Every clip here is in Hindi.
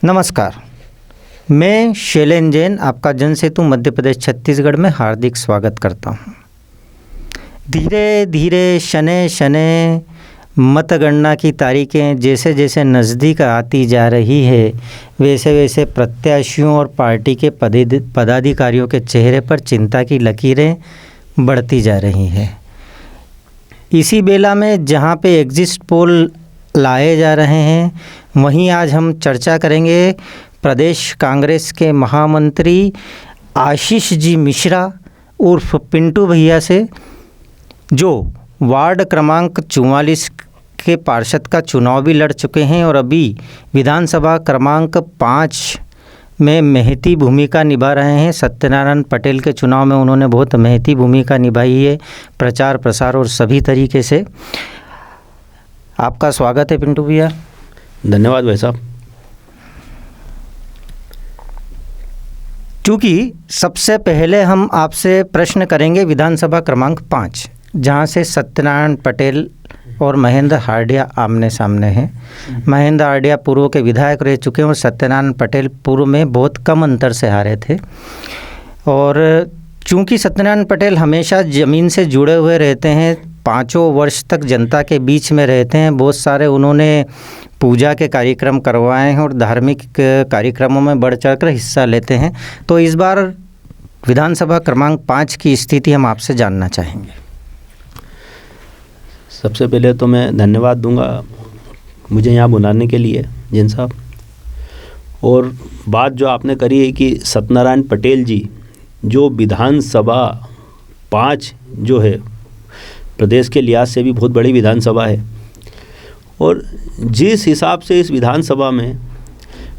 नमस्कार, मैं शैलेन जैन आपका जनसेतु मध्य प्रदेश छत्तीसगढ़ में हार्दिक स्वागत करता हूं। धीरे धीरे शनै शनै मतगणना की तारीखें जैसे जैसे नज़दीक आती जा रही है, वैसे वैसे प्रत्याशियों और पार्टी के पदाधिकारियों के चेहरे पर चिंता की लकीरें बढ़ती जा रही हैं। इसी बेला में जहां पे एग्जिट पोल लाए जा रहे हैं, वहीं आज हम चर्चा करेंगे प्रदेश कांग्रेस के महामंत्री आशीष जी मिश्रा उर्फ पिंटू भैया से, जो वार्ड क्रमांक 44 के पार्षद का चुनाव भी लड़ चुके हैं और अभी विधानसभा क्रमांक 5 में महती भूमिका निभा रहे हैं। सत्यनारायण पटेल के चुनाव में उन्होंने बहुत महती भूमिका निभाई है, प्रचार प्रसार और सभी तरीके से। आपका स्वागत है पिंटू भैया। धन्यवाद भाई साहब। क्योंकि सबसे पहले हम आपसे प्रश्न करेंगे विधानसभा क्रमांक 5, जहां से सत्यनारायण पटेल और महेंद्र हार्डिया आमने सामने हैं। महेंद्र हार्डिया पूर्व के विधायक रह चुके हैं और सत्यनारायण पटेल पूर्व में बहुत कम अंतर से हारे थे। और चूंकि सत्यनारायण पटेल हमेशा ज़मीन से जुड़े हुए रहते हैं, 5 वर्ष तक जनता के बीच में रहते हैं, बहुत सारे उन्होंने पूजा के कार्यक्रम करवाए हैं और धार्मिक कार्यक्रमों में बढ़ चढ़कर हिस्सा लेते हैं। तो इस बार विधानसभा क्रमांक 5 की स्थिति हम आपसे जानना चाहेंगे। सबसे पहले तो मैं धन्यवाद दूंगा मुझे यहाँ बुलाने के लिए जैन साहब। और बात जो आपने करी है कि सत्यनारायण पटेल जी जो विधानसभा 5 जो है प्रदेश के लिहाज से भी बहुत बड़ी विधानसभा है, और जिस हिसाब से इस विधानसभा में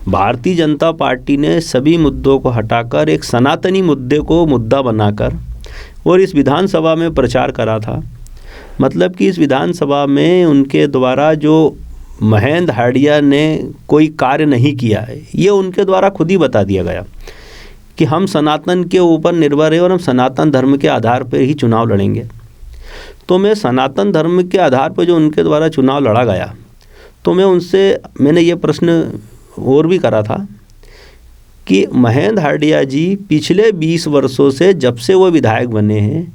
भारतीय जनता पार्टी ने सभी मुद्दों को हटाकर एक सनातनी मुद्दे को मुद्दा बनाकर और इस विधानसभा में प्रचार करा था, मतलब कि इस विधानसभा में उनके द्वारा जो महेंद्र हार्डिया ने कोई कार्य नहीं किया है, ये उनके द्वारा खुद ही बता दिया गया कि हम सनातन के ऊपर निर्भर है और हम सनातन धर्म के आधार पर ही चुनाव लड़ेंगे। तो मैं सनातन धर्म के आधार पर जो उनके द्वारा चुनाव लड़ा गया, तो मैंने ये प्रश्न और भी करा था कि महेंद्र हार्डिया जी पिछले 20 वर्षों से जब से वो विधायक बने हैं,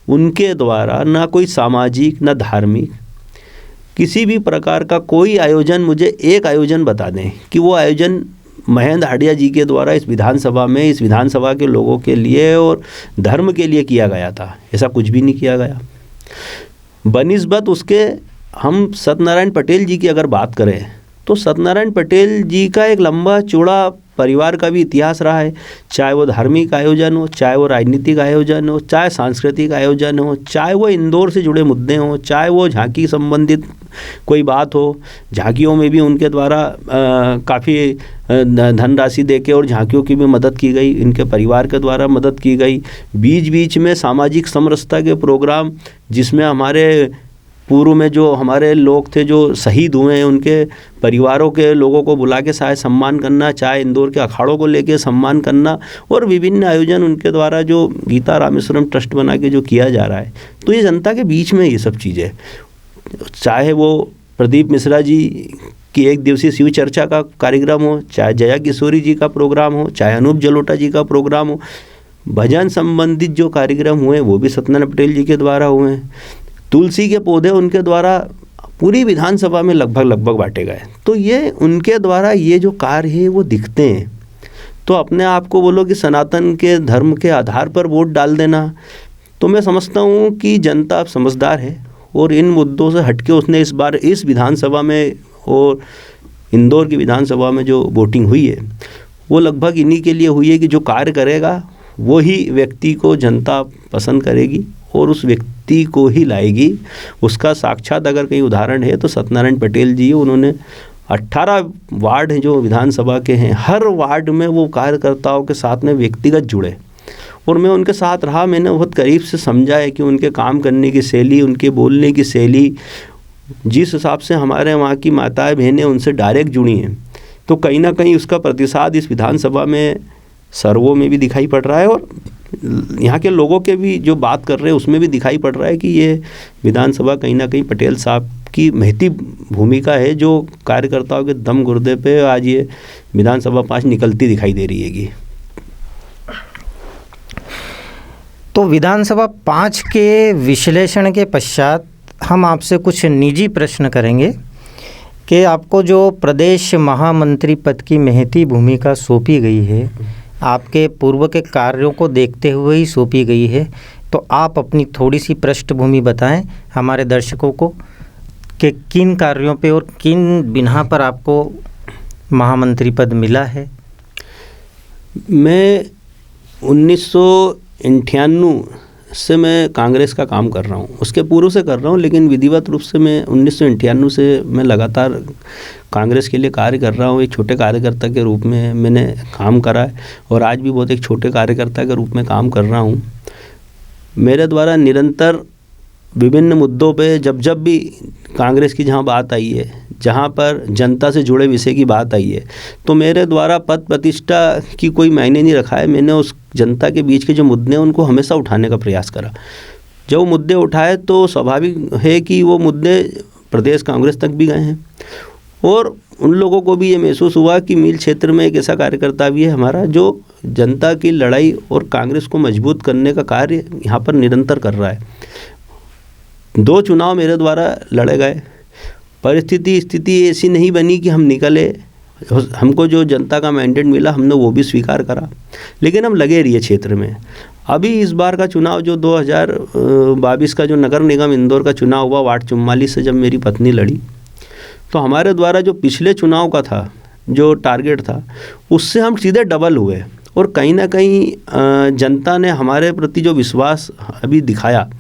उनके द्वारा ना कोई सामाजिक ना धार्मिक किसी भी प्रकार का कोई आयोजन, मुझे एक आयोजन बता दें कि वो आयोजन महेंद्र हार्डिया जी के द्वारा इस विधानसभा में, इस विधानसभा के लोगों के लिए और धर्म के लिए किया गया था। ऐसा कुछ भी नहीं किया गया। बनिस्बत उसके हम सत्यनारायण पटेल जी की अगर बात करें तो सत्यनारायण पटेल जी का एक लंबा चौड़ा परिवार का भी इतिहास रहा है, चाहे वो धार्मिक आयोजन हो, चाहे वो राजनीतिक आयोजन हो, चाहे सांस्कृतिक आयोजन हो, चाहे वो इंदौर से जुड़े मुद्दे हों, चाहे वो झांकी संबंधित कोई बात हो। झांकियों में भी उनके द्वारा काफ़ी धनराशि देके और झांकियों की भी मदद की गई, इनके परिवार के द्वारा मदद की गई। बीच बीच में सामाजिक समरसता के प्रोग्राम, जिसमें हमारे पूर्व में जो हमारे लोग थे जो शहीद हुए हैं, उनके परिवारों के लोगों को बुला के शायद सम्मान करना, चाहे इंदौर के अखाड़ों को लेके सम्मान करना, और विभिन्न आयोजन उनके द्वारा जो गीता रामेश्वरम ट्रस्ट बना के जो किया जा रहा है। तो ये जनता के बीच में ये सब चीज़ें, चाहे वो प्रदीप मिश्रा जी की 1 दिवसीय शिव चर्चा का कार्यक्रम हो, चाहे जया किशोरी जी का प्रोग्राम हो, चाहे अनूप जलोटा जी का प्रोग्राम हो, भजन संबंधित जो कार्यक्रम हुए वो भी सत्यनारायण पटेल जी के द्वारा हुए हैं। तुलसी के पौधे उनके द्वारा पूरी विधानसभा में लगभग बांटे गए। तो ये उनके द्वारा ये जो कार्य है वो दिखते हैं। तो अपने आप को बोलो कि सनातन के धर्म के आधार पर वोट डाल देना, तो मैं समझता हूँ कि जनता समझदार है और इन मुद्दों से हटके उसने इस बार इस विधानसभा में और इंदौर की विधानसभा में जो वोटिंग हुई है वो लगभग इन्हीं के लिए हुई है कि जो कार्य करेगा वही व्यक्ति को जनता पसंद करेगी और उस व्यक्ति को ही लाएगी। उसका साक्षात अगर कहीं उदाहरण है तो सत्यनारायण पटेल जी, उन्होंने 18 वार्ड हैं जो विधानसभा के हैं, हर वार्ड में वो कार्यकर्ताओं के साथ में व्यक्तिगत जुड़े और मैं उनके साथ रहा। मैंने बहुत करीब से समझा है कि उनके काम करने की शैली, उनके बोलने की शैली, जिस हिसाब से हमारे वहाँ की माताएं बहनें उनसे डायरेक्ट जुड़ी हैं, तो कहीं ना कहीं उसका प्रतिसाद इस विधानसभा में सर्वों में भी दिखाई पड़ रहा है। और यहाँ के लोगों के भी जो बात कर रहे हैं उसमें भी दिखाई पड़ रहा है कि ये विधानसभा कहीं ना कहीं पटेल साहब की महती भूमिका है, जो कार्यकर्ताओं के दम गुर्दे पे आज ये विधानसभा 5 निकलती दिखाई दे रही हैगी। तो विधानसभा 5 के विश्लेषण के पश्चात हम आपसे कुछ निजी प्रश्न करेंगे कि आपको जो प्रदेश महामंत्री पद की महती भूमिका सौंपी गई है, आपके पूर्व के कार्यों को देखते हुए ही सौंपी गई है, तो आप अपनी थोड़ी सी पृष्ठभूमि बताएं हमारे दर्शकों को कि किन कार्यों पे और किन बिना पर आपको महामंत्री पद मिला है। मैं 1998 से मैं कांग्रेस का काम कर रहा हूँ, उसके पूर्व से कर रहा हूँ, लेकिन विधिवत रूप से मैं 1998 से मैं लगातार कांग्रेस के लिए कार्य कर रहा हूँ। एक छोटे कार्यकर्ता के रूप में मैंने काम करा है और आज भी बहुत एक छोटे कार्यकर्ता के रूप में काम कर रहा हूँ। मेरे द्वारा निरंतर विभिन्न मुद्दों पे जब भी कांग्रेस की जहाँ बात आई है, जहाँ पर जनता से जुड़े विषय की बात आई है, तो मेरे द्वारा पद प्रतिष्ठा की कोई मायने नहीं रखा है। मैंने उस जनता के बीच के जो मुद्दे हैं उनको हमेशा उठाने का प्रयास करा। जब वो मुद्दे उठाए तो स्वाभाविक है कि वो मुद्दे प्रदेश कांग्रेस तक भी गए हैं और उन लोगों को भी ये महसूस हुआ कि मील क्षेत्र में एक ऐसा कार्यकर्ता भी है हमारा जो जनता की लड़ाई और कांग्रेस को मजबूत करने का कार्य यहाँ पर निरंतर कर रहा है। 2 चुनाव मेरे द्वारा लड़े गए, स्थिति ऐसी नहीं बनी कि हम निकले, हमको जो जनता का मैंडेट मिला हमने वो भी स्वीकार करा, लेकिन हम लगे रहिए क्षेत्र में। अभी इस बार का चुनाव जो 2022 का जो नगर निगम इंदौर का चुनाव हुआ, वार्ड 44 से जब मेरी पत्नी लड़ी, तो हमारे द्वारा जो पिछले चुनाव का था जो टारगेट था उससे हम सीधे डबल हुए और कहीं ना कहीं जनता ने हमारे प्रति जो विश्वास अभी दिखाया,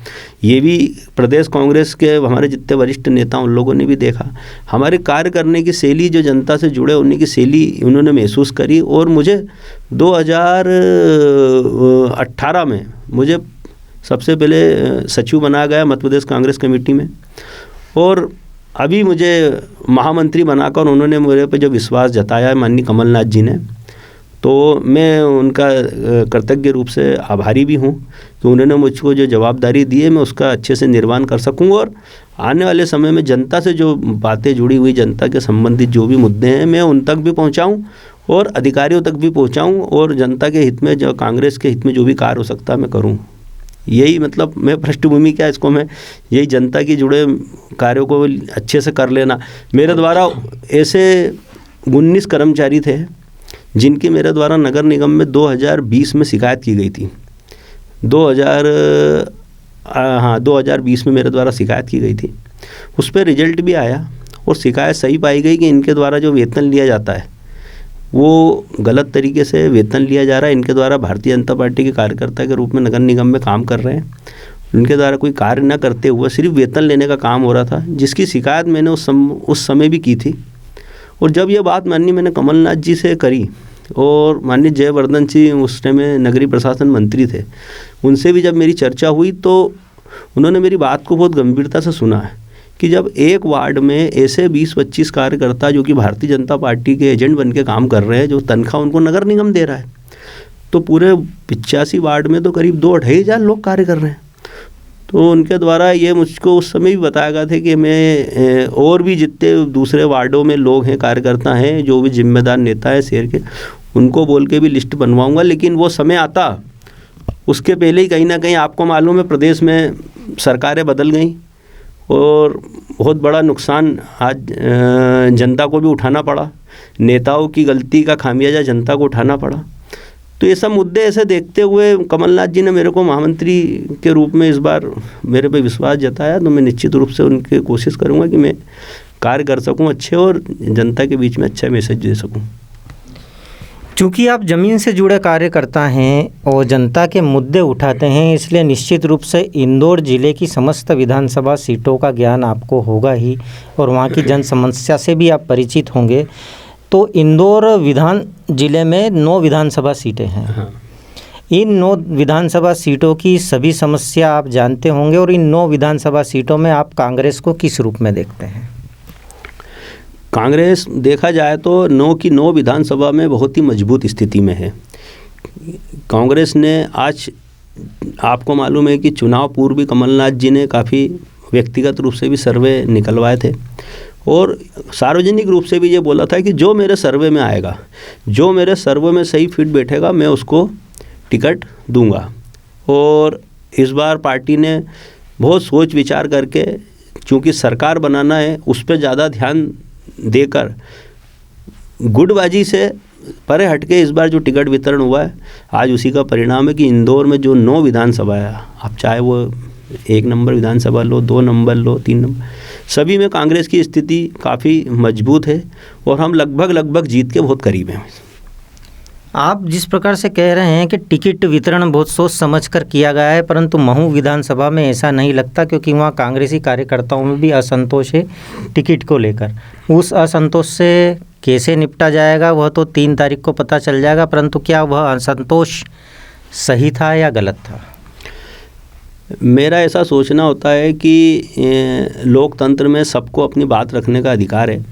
ये भी प्रदेश कांग्रेस के हमारे जितने वरिष्ठ नेता उन लोगों ने भी देखा। हमारे कार्य करने की शैली, जो जनता से जुड़े होने की शैली उन्होंने महसूस करी और मुझे 2018 में मुझे सबसे पहले सचिव बनाया गया मध्य प्रदेश कांग्रेस कमेटी में और अभी मुझे महामंत्री बनाकर उन्होंने मेरे पे जो विश्वास जताया है माननीय कमलनाथ जी ने, तो मैं उनका कृतज्ञ रूप से आभारी भी हूँ कि उन्होंने मुझको जो जवाबदारी दी है मैं उसका अच्छे से निर्वहन कर सकूँ और आने वाले समय में जनता से जो बातें जुड़ी हुई, जनता के संबंधित जो भी मुद्दे हैं मैं उन तक भी पहुँचाऊँ और अधिकारियों तक भी पहुँचाऊँ और जनता के हित में, जो कांग्रेस के हित में जो भी कार्य हो सकता है मैं करूँ। यही मतलब मैं पृष्ठभूमि क्या इसको मैं यही जनता की जुड़े कार्यों को अच्छे से कर लेना। मेरे द्वारा ऐसे 19 कर्मचारी थे जिनकी मेरे द्वारा नगर निगम में 2020 में शिकायत की गई थी। 2020 में मेरे द्वारा शिकायत की गई थी, उस पर रिजल्ट भी आया और शिकायत सही पाई गई कि इनके द्वारा जो वेतन लिया जाता है वो गलत तरीके से वेतन लिया जा रहा है। इनके द्वारा भारतीय जनता पार्टी के कार्यकर्ता के रूप में नगर निगम में काम कर रहे हैं, उनके द्वारा कोई कार्य न करते हुए सिर्फ वेतन लेने का काम हो रहा था, जिसकी शिकायत मैंने उस समय भी की थी। और जब ये बात माननीय मैंने कमलनाथ जी से करी और माननीय जयवर्धन सिंह उस टाइम में नगरीय प्रशासन मंत्री थे, उनसे भी जब मेरी चर्चा हुई तो उन्होंने मेरी बात को बहुत गंभीरता से सुना है कि जब एक वार्ड में ऐसे 20-25 कार्यकर्ता जो कि भारतीय जनता पार्टी के एजेंट बन के काम कर रहे हैं, जो तनख्वाह उनको नगर निगम दे रहा है, तो पूरे 85 वार्ड में तो करीब 2-2.5 हज़ार लोग कार्य कर रहे हैं। तो उनके द्वारा ये मुझको उस समय भी बताया गया था कि मैं और भी जितने दूसरे वार्डों में लोग हैं, कार्यकर्ता हैं, जो भी जिम्मेदार नेता है शहर के, उनको बोल के भी लिस्ट बनवाऊंगा। लेकिन वो समय आता उसके पहले ही कहीं ना कहीं आपको मालूम है प्रदेश में सरकारें बदल गई और बहुत बड़ा नुकसान आज जनता को भी उठाना पड़ा, नेताओं की गलती का खामियाजा जनता को उठाना पड़ा। तो ये सब मुद्दे ऐसे देखते हुए कमलनाथ जी ने मेरे को महामंत्री के रूप में इस बार मेरे पे विश्वास जताया, तो मैं निश्चित रूप से उनकी कोशिश करूँगा कि मैं कार्य कर सकूँ अच्छे और जनता के बीच में अच्छा मैसेज दे सकूँ। चूँकि आप ज़मीन से जुड़े कार्यकर्ता हैं और जनता के मुद्दे उठाते हैं, इसलिए निश्चित रूप से इंदौर ज़िले की समस्त विधानसभा सीटों का ज्ञान आपको होगा ही और वहाँ की जन समस्या से भी आप परिचित होंगे। तो इंदौर ज़िले में 9 विधानसभा सीटें हैं। हाँ। इन 9 विधानसभा सीटों की सभी समस्या आप जानते होंगे और इन 9 विधानसभा सीटों में आप कांग्रेस को किस रूप में देखते हैं? कांग्रेस देखा जाए तो 9 की 9 विधानसभा में बहुत ही मजबूत स्थिति में है। कांग्रेस ने आज आपको मालूम है कि चुनाव पूर्व भी कमलनाथ जी ने काफ़ी व्यक्तिगत रूप से भी सर्वे निकलवाए थे और सार्वजनिक रूप से भी ये बोला था कि जो मेरे सर्वे में आएगा, जो मेरे सर्वे में सही फिट बैठेगा, मैं उसको टिकट दूंगा। और इस बार पार्टी ने बहुत सोच विचार करके, चूँकि सरकार बनाना है, उस पर ज़्यादा ध्यान देकर गुटबाजी से परे हटके इस बार जो टिकट वितरण हुआ है, आज उसी का परिणाम है कि इंदौर में जो 9 विधानसभा है, आप चाहे वो 1 नंबर विधानसभा लो, 2 नंबर लो, 3 नंबर, सभी में कांग्रेस की स्थिति काफ़ी मजबूत है और हम लगभग जीत के बहुत करीब हैं। आप जिस प्रकार से कह रहे हैं कि टिकट वितरण बहुत सोच समझ कर किया गया है, परंतु महू विधानसभा में ऐसा नहीं लगता, क्योंकि वहाँ कांग्रेसी कार्यकर्ताओं में भी असंतोष है टिकट को लेकर। उस असंतोष से कैसे निपटा जाएगा वह तो 3 तारीख को पता चल जाएगा, परंतु क्या वह असंतोष सही था या गलत था? मेरा ऐसा सोचना होता है कि लोकतंत्र में सबको अपनी बात रखने का अधिकार है।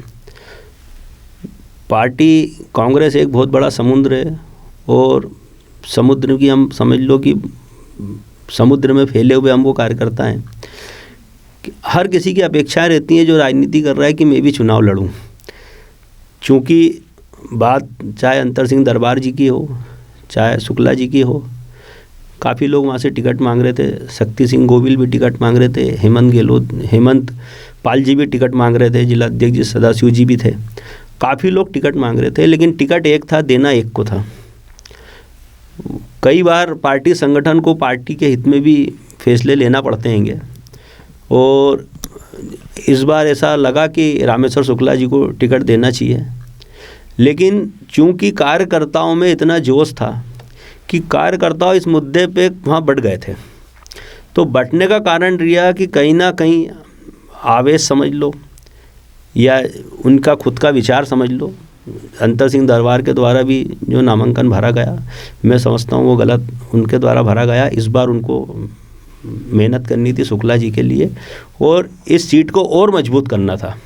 पार्टी कांग्रेस एक बहुत बड़ा समुद्र है और समुद्र की, हम समझ लो कि समुद्र में फैले हुए हम वो कार्यकर्ता हैं। हर किसी की अपेक्षाएं रहती हैं जो राजनीति कर रहा है कि मैं भी चुनाव लड़ूं। चूँकि बात चाहे अंतर सिंह दरबार जी की हो, चाहे शुक्ला जी की हो, काफ़ी लोग वहाँ से टिकट मांग रहे थे। शक्ति सिंह गोविल भी टिकट मांग रहे थे, हेमंत पाल जी भी टिकट मांग रहे थे, जिला अध्यक्ष जी सदाशिव जी भी थे। काफ़ी लोग टिकट मांग रहे थे, लेकिन टिकट एक था, देना एक को था। कई बार पार्टी संगठन को पार्टी के हित में भी फैसले लेना पड़ते हैंगे और इस बार ऐसा लगा कि रामेश्वर शुक्ला जी को टिकट देना चाहिए। लेकिन चूंकि कार्यकर्ताओं में इतना जोश था कि कार्यकर्ता इस मुद्दे पे वहाँ बट गए थे, तो बटने का कारण रहा कि कहीं ना कहीं आवेश समझ लो या उनका खुद का विचार समझ लो। अंतर सिंह दरबार के द्वारा भी जो नामांकन भरा गया, मैं समझता हूँ वो गलत उनके द्वारा भरा गया। इस बार उनको मेहनत करनी थी शुक्ला जी के लिए और इस सीट को और मजबूत करना था।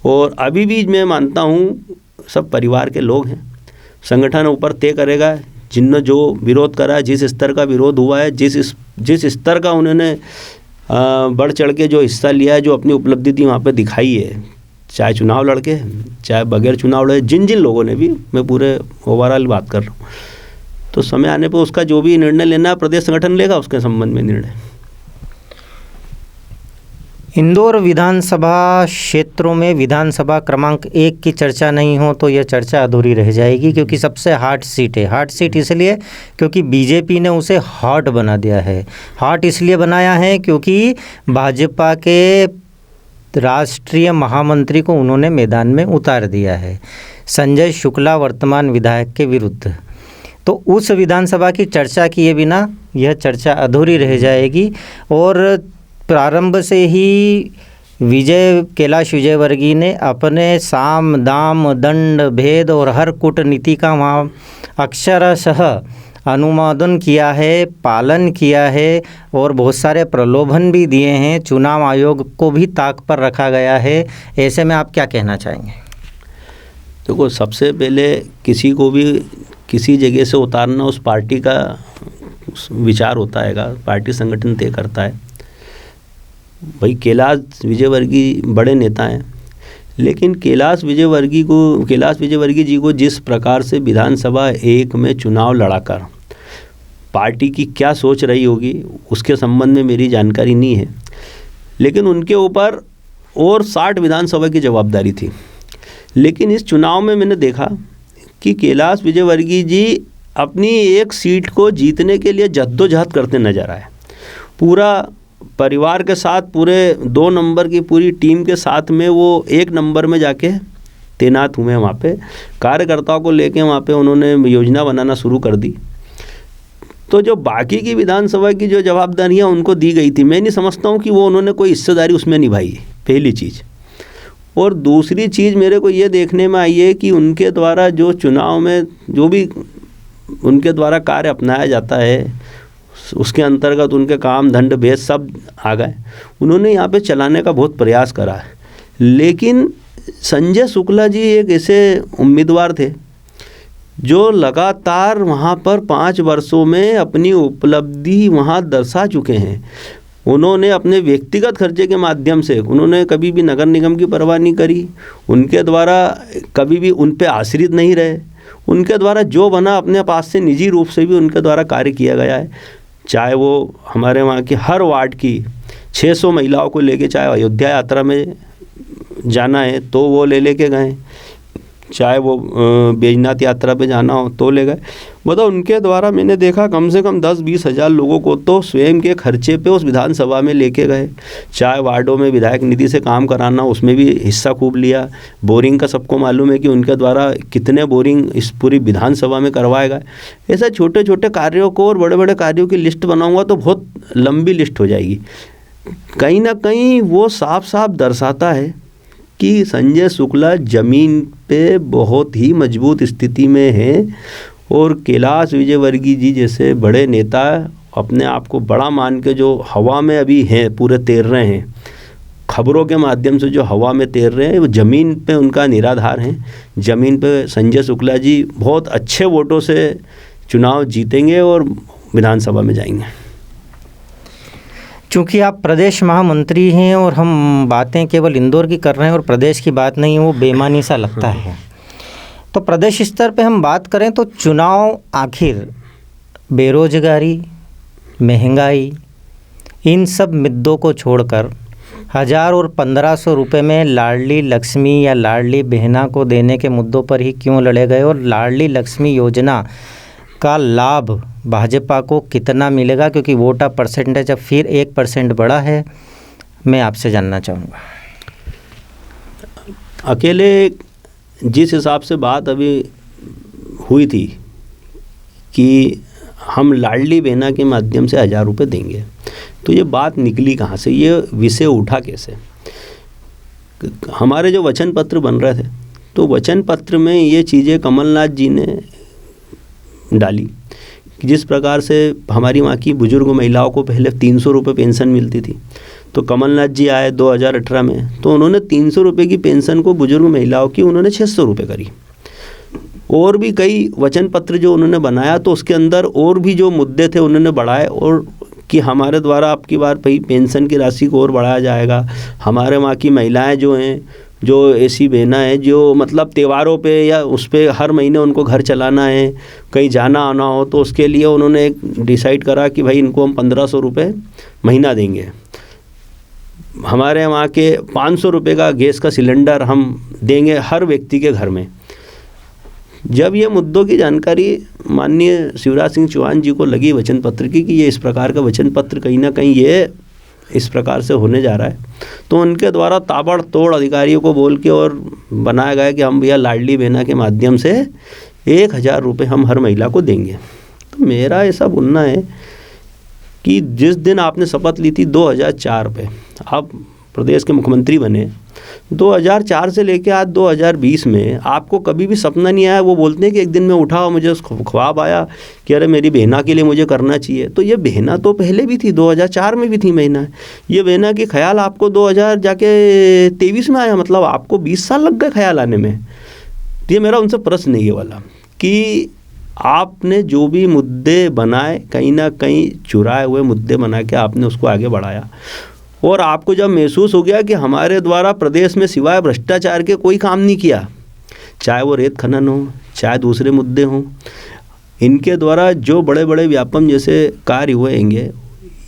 और अभी भी मैं मानता हूँ सब परिवार के लोग हैं, संगठन ऊपर तय करेगा। जिनने जो विरोध करा, जिस स्तर का विरोध हुआ है, जिस स्तर का उन्होंने बढ़ चढ़ के जो हिस्सा लिया है, जो अपनी उपलब्धि थी वहाँ पे दिखाई है, चाहे चुनाव लड़के, चाहे बगैर चुनाव लड़े, जिन लोगों ने भी, मैं पूरे ओवरऑल बात कर रहा हूँ, तो समय आने पर उसका जो भी निर्णय लेना है प्रदेश संगठन लेगा, उसके संबंध में निर्णय। इंदौर विधानसभा क्षेत्रों में विधानसभा क्रमांक 1 की चर्चा नहीं हो तो यह चर्चा अधूरी रह जाएगी, क्योंकि सबसे हॉट सीट है। हॉट सीट इसलिए क्योंकि बीजेपी ने उसे हॉट बना दिया है। हॉट इसलिए बनाया है क्योंकि भाजपा के राष्ट्रीय महामंत्री को उन्होंने मैदान में उतार दिया है, संजय शुक्ला वर्तमान विधायक के विरुद्ध। तो उस विधानसभा की चर्चा किए बिना यह चर्चा अधूरी रह जाएगी। और प्रारंभ से ही कैलाश विजयवर्गीय ने अपने साम दाम दंड भेद और हर कूटनीति का वहाँ अक्षरशः अनुमोदन किया है, पालन किया है और बहुत सारे प्रलोभन भी दिए हैं। चुनाव आयोग को भी ताक पर रखा गया है। ऐसे में आप क्या कहना चाहेंगे? देखो, सबसे पहले किसी को भी किसी जगह से उतारना उस पार्टी का विचार होता है, पार्टी संगठन तय करता है। भाई कैलाश विजयवर्गीय बड़े नेता हैं, लेकिन कैलाश विजयवर्गीय जी को जिस प्रकार से विधानसभा 1 में चुनाव लड़ाकर पार्टी की क्या सोच रही होगी उसके संबंध में मेरी जानकारी नहीं है, लेकिन उनके ऊपर और 60 विधानसभा की जवाबदारी थी। लेकिन इस चुनाव में मैंने देखा कि कैलाश विजयवर्गीय जी अपनी एक सीट को जीतने के लिए जद्दोजहद करते नजर आए। पूरा परिवार के साथ, पूरे 2 नंबर की पूरी टीम के साथ में वो 1 नंबर में जाके तैनात हुए। वहाँ पे कार्यकर्ताओं को लेके वहाँ पे उन्होंने योजना बनाना शुरू कर दी। तो जो बाकी की विधानसभा की जो जवाबदारियाँ उनको दी गई थी, मैं नहीं समझता हूँ कि वो उन्होंने कोई हिस्सेदारी उसमें निभाई, पहली चीज़। और दूसरी चीज़ मेरे को ये देखने में आई है कि उनके द्वारा जो चुनाव में जो भी उनके द्वारा कार्य अपनाया जाता है, उसके अंतर्गत उनके काम दंड भेद सब आ गए। उन्होंने यहाँ पे चलाने का बहुत प्रयास करा है। लेकिन संजय शुक्ला जी एक ऐसे उम्मीदवार थे जो लगातार वहाँ पर 5 वर्षों में अपनी उपलब्धि वहाँ दर्शा चुके हैं। उन्होंने अपने व्यक्तिगत खर्चे के माध्यम से, उन्होंने कभी भी नगर निगम की परवाह नहीं करी, उनके द्वारा कभी भी उन पे आश्रित नहीं रहे, उनके द्वारा जो बना अपने पास से निजी रूप से भी उनके द्वारा कार्य किया गया है। चाहे वो हमारे वहाँ की हर वार्ड की 600 महिलाओं को लेके, चाहे अयोध्या यात्रा में जाना है तो वो लेके गए, चाहे वो बैजनाथ यात्रा पे जाना हो तो ले गए। मतलब उनके द्वारा मैंने देखा कम से कम 10-20 हज़ार लोगों को तो स्वयं के खर्चे पे उस विधानसभा में लेके गए। चाहे वार्डों में विधायक निधि से काम कराना, उसमें भी हिस्सा खूब लिया। बोरिंग का सबको मालूम है कि उनके द्वारा कितने बोरिंग इस पूरी विधानसभा में करवाए गए। ऐसे छोटे छोटे कार्यों को और बड़े बड़े कार्यों की लिस्ट बनाऊँगा तो बहुत लंबी लिस्ट हो जाएगी। कहीं ना कहीं वो साफ साफ दर्शाता है कि संजय शुक्ला ज़मीन पे बहुत ही मजबूत स्थिति में है, और कैलाश विजयवर्गीय जी जैसे बड़े नेता अपने आप को बड़ा मान के जो हवा में अभी हैं, पूरे तैर रहे हैं, खबरों के माध्यम से जो हवा में तैर रहे हैं, वो ज़मीन पे उनका निराधार हैं। ज़मीन पे संजय शुक्ला जी बहुत अच्छे वोटों से चुनाव जीतेंगे और विधानसभा में जाएंगे। चूँकि आप प्रदेश महामंत्री हैं और हम बातें केवल इंदौर की कर रहे हैं और प्रदेश की बात नहीं है, वो बेईमानी सा लगता है। तो प्रदेश स्तर पे हम बात करें तो चुनाव आखिर बेरोजगारी, महंगाई, इन सब मुद्दों को छोड़कर 1000 और 1500 रुपये में लाडली लक्ष्मी या लाडली बहना को देने के मुद्दों पर ही क्यों लड़े गए, और लाडली लक्ष्मी योजना का लाभ भाजपा को कितना मिलेगा, क्योंकि वोटा परसेंटेज अब फिर 1% बढ़ा है, मैं आपसे जानना चाहूँगा। अकेले जिस हिसाब से बात अभी हुई थी कि हम लाडली बहना के माध्यम से 1000 रुपये देंगे, तो ये बात निकली कहाँ से, ये विषय उठा कैसे? हमारे जो वचन पत्र बन रहे थे, तो वचन पत्र में ये चीज़ें कमलनाथ जी ने डाली कि जिस प्रकार से हमारी वहाँ की बुजुर्ग महिलाओं को पहले 300 रुपये पेंशन मिलती थी, तो कमलनाथ जी आए 2018 में, तो उन्होंने 300 रुपये की पेंशन को बुजुर्ग महिलाओं की उन्होंने 600 रुपये करी। और भी कई वचन पत्र जो उन्होंने बनाया, तो उसके अंदर और भी जो मुद्दे थे उन्होंने बढ़ाए, और कि हमारे द्वारा अब की बार पेंशन की राशि को और बढ़ाया जाएगा। हमारे वहाँ की महिलाएं जो हैं, जो ऐसी बहना है जो मतलब त्योहारों पे या उस पे हर महीने उनको घर चलाना है, कहीं जाना आना हो, तो उसके लिए उन्होंने एक डिसाइड करा कि भाई इनको हम 1500 रुपये महीना देंगे। हमारे वहाँ के 500 रुपये का गैस का सिलेंडर हम देंगे हर व्यक्ति के घर में। जब ये मुद्दों की जानकारी माननीय शिवराज सिंह चौहान जी को लगी वचन पत्र की कि ये इस प्रकार का वचन पत्र कहीं ना कहीं ये इस प्रकार से होने जा रहा है, तो उनके द्वारा ताबड़तोड़ अधिकारियों को बोल के और बनाया गया कि हम भैया लाडली बहना के माध्यम से 1000 रुपये हम हर महिला को देंगे। तो मेरा ऐसा बोलना है कि जिस दिन आपने शपथ ली थी 2004 पे, आप प्रदेश के मुख्यमंत्री बने, 2004 से लेकर आज 2020 में आपको कभी भी सपना नहीं आया? वो बोलते हैं कि एक दिन में उठा और मुझे ख्वाब आया कि अरे मेरी बहना के लिए मुझे करना चाहिए। तो ये बहना तो पहले भी थी, 2004 में भी थी बहना। ये बहना के ख्याल आपको 2023 में आया, मतलब आपको 20 साल लग गए ख्याल आने में। ये मेरा उनसे प्रश्न है ये वाला कि आपने जो भी मुद्दे बनाए, कहीं ना कहीं चुराए हुए मुद्दे बना के आपने उसको आगे बढ़ाया, और आपको जब महसूस हो गया कि हमारे द्वारा प्रदेश में सिवाय भ्रष्टाचार के कोई काम नहीं किया, चाहे वो रेत खनन हो, चाहे दूसरे मुद्दे हों, इनके द्वारा जो बड़े बड़े व्यापम जैसे कार्य हुए होंगे,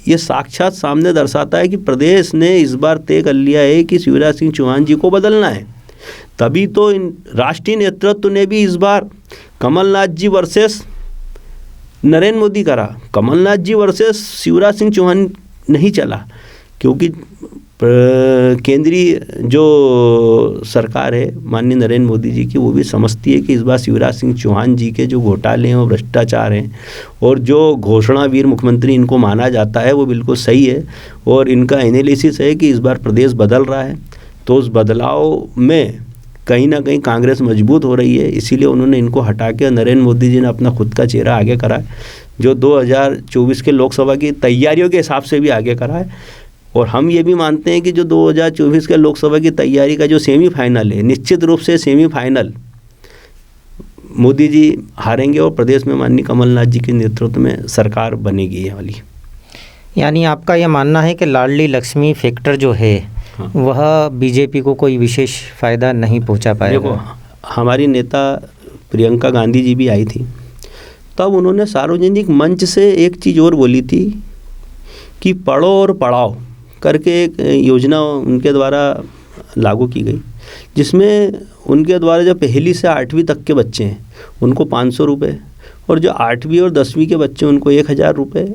ये साक्षात सामने दर्शाता है कि प्रदेश ने इस बार तय कर लिया है कि शिवराज सिंह चौहान जी को बदलना है। तभी तो राष्ट्रीय नेतृत्व ने भी इस बार कमलनाथ जी वर्सेस नरेंद्र मोदी करा। कमलनाथ जी वर्सेस शिवराज सिंह चौहान नहीं चला, क्योंकि केंद्रीय जो सरकार है माननीय नरेंद्र मोदी जी की, वो भी समझती है कि इस बार शिवराज सिंह चौहान जी के जो घोटाले हैं और भ्रष्टाचार हैं, और जो घोषणावीर मुख्यमंत्री इनको माना जाता है, वो बिल्कुल सही है। और इनका एनालिसिस है कि इस बार प्रदेश बदल रहा है, तो उस बदलाव में कहीं ना कहीं कांग्रेस मजबूत हो रही है, इसीलिए उन्होंने इनको हटा के नरेंद्र मोदी जी ने अपना खुद का चेहरा आगे करा है, जो 2024 के लोकसभा की तैयारियों के हिसाब से भी आगे करा है। और हम ये भी मानते हैं कि जो 2024 के लोकसभा की तैयारी का जो सेमीफाइनल है, निश्चित रूप से सेमीफाइनल मोदी जी हारेंगे और प्रदेश में माननीय कमलनाथ जी के नेतृत्व में सरकार बनेगी ये वाली। यानी आपका यह मानना है कि लाडली लक्ष्मी फैक्टर जो है हाँ। वह बीजेपी को कोई विशेष फ़ायदा नहीं पहुंचा पाएगा। देखो, हमारी नेता प्रियंका गांधी जी भी आई थी, तब उन्होंने सार्वजनिक मंच से एक चीज़ और बोली थी कि पढ़ो और पढ़ाओ करके एक योजना उनके द्वारा लागू की गई, जिसमें उनके द्वारा जो पहली से 8वीं तक के बच्चे हैं उनको 500 रुपये, और जो 8वीं और 10वीं के बच्चे उनको 1000 रुपये,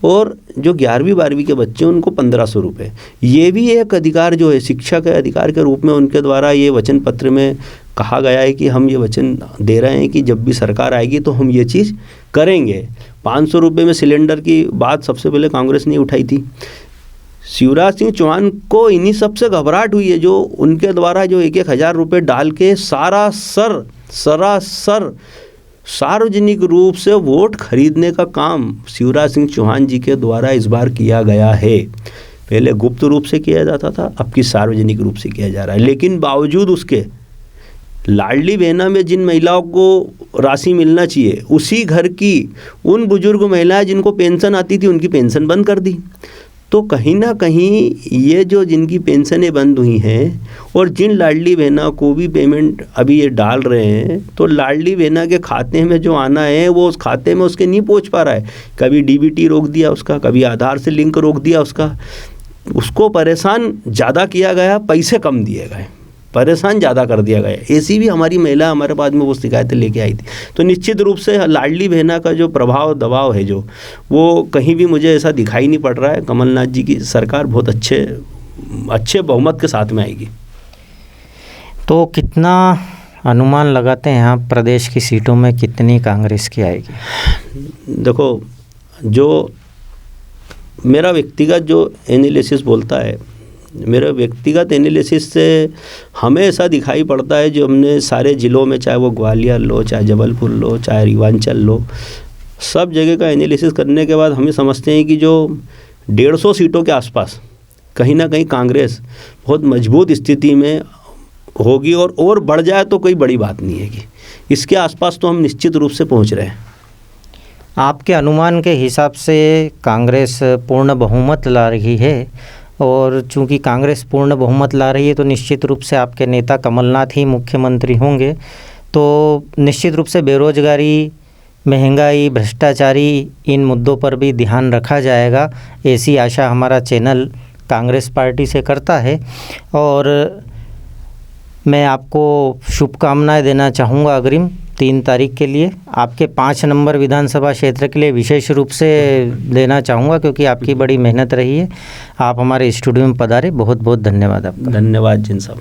और जो 11वीं 12वीं के बच्चे उनको 1500 रुपये। ये भी एक अधिकार जो है शिक्षा के अधिकार के रूप में उनके द्वारा ये वचन पत्र में कहा गया है कि हम ये वचन दे रहे हैं कि जब भी सरकार आएगी तो हम ये चीज़ करेंगे। 500 रुपये में सिलेंडर की बात सबसे पहले कांग्रेस ने उठाई थी। शिवराज सिंह चौहान को इन्हीं सबसे घबराहट हुई है, जो उनके द्वारा जो 1,000 रुपये डाल के सरासर सार्वजनिक रूप से वोट खरीदने का काम शिवराज सिंह चौहान जी के द्वारा इस बार किया गया है। पहले गुप्त रूप से किया जाता था, अब की सार्वजनिक रूप से किया जा रहा है। लेकिन बावजूद उसके लाडली बहना में जिन महिलाओं को राशि मिलना चाहिए, उसी घर की उन बुजुर्ग महिलाएं जिनको पेंशन आती थी उनकी पेंशन बंद कर दी। तो कहीं ना कहीं ये जो जिनकी पेंशनें बंद हुई हैं और जिन लाडली बहना को भी पेमेंट अभी ये डाल रहे हैं, तो लाडली बहना के खाते में जो आना है वो उस खाते में उसके नहीं पहुंच पा रहा है। कभी डीबीटी रोक दिया उसका, कभी आधार से लिंक रोक दिया उसका, उसको परेशान ज़्यादा किया गया, पैसे कम दिए गए, परेशान ज़्यादा कर दिया गया। ऐसी भी हमारी महिला हमारे पास में वो शिकायतें लेके आई थी। तो निश्चित रूप से लाडली बहना का जो प्रभाव दबाव है जो वो कहीं भी मुझे ऐसा दिखाई नहीं पड़ रहा है। कमलनाथ जी की सरकार बहुत अच्छे बहुमत के साथ में आएगी। तो कितना अनुमान लगाते हैं आप, प्रदेश की सीटों में कितनी कांग्रेस की आएगी? देखो, जो मेरा व्यक्तिगत जो एनालिसिस बोलता है, मेरे व्यक्तिगत एनालिसिस से हमें ऐसा दिखाई पड़ता है, जो हमने सारे ज़िलों में, चाहे वो ग्वालियर लो, चाहे जबलपुर लो, चाहे रीवांचल लो, सब जगह का एनालिसिस करने के बाद हमें समझते हैं कि जो 150 सीटों के आसपास कहीं ना कहीं कांग्रेस बहुत मजबूत स्थिति में होगी, और बढ़ जाए तो कोई बड़ी बात नहीं है कि इसके आसपास तो हम निश्चित रूप से पहुंच रहे हैं। आपके अनुमान के हिसाब से कांग्रेस पूर्ण बहुमत ला रही है, और चूंकि कांग्रेस पूर्ण बहुमत ला रही है तो निश्चित रूप से आपके नेता कमलनाथ ही मुख्यमंत्री होंगे। तो निश्चित रूप से बेरोजगारी, महंगाई, भ्रष्टाचारी, इन मुद्दों पर भी ध्यान रखा जाएगा, ऐसी आशा हमारा चैनल कांग्रेस पार्टी से करता है। और मैं आपको शुभकामनाएं देना चाहूँगा अग्रिम 3 तारीख के लिए। आपके 5 नंबर विधानसभा क्षेत्र के लिए विशेष रूप से देना चाहूँगा, क्योंकि आपकी बड़ी मेहनत रही है। आप हमारे स्टूडियो में पधारे, बहुत बहुत धन्यवाद आपका। धन्यवाद जिन साहब।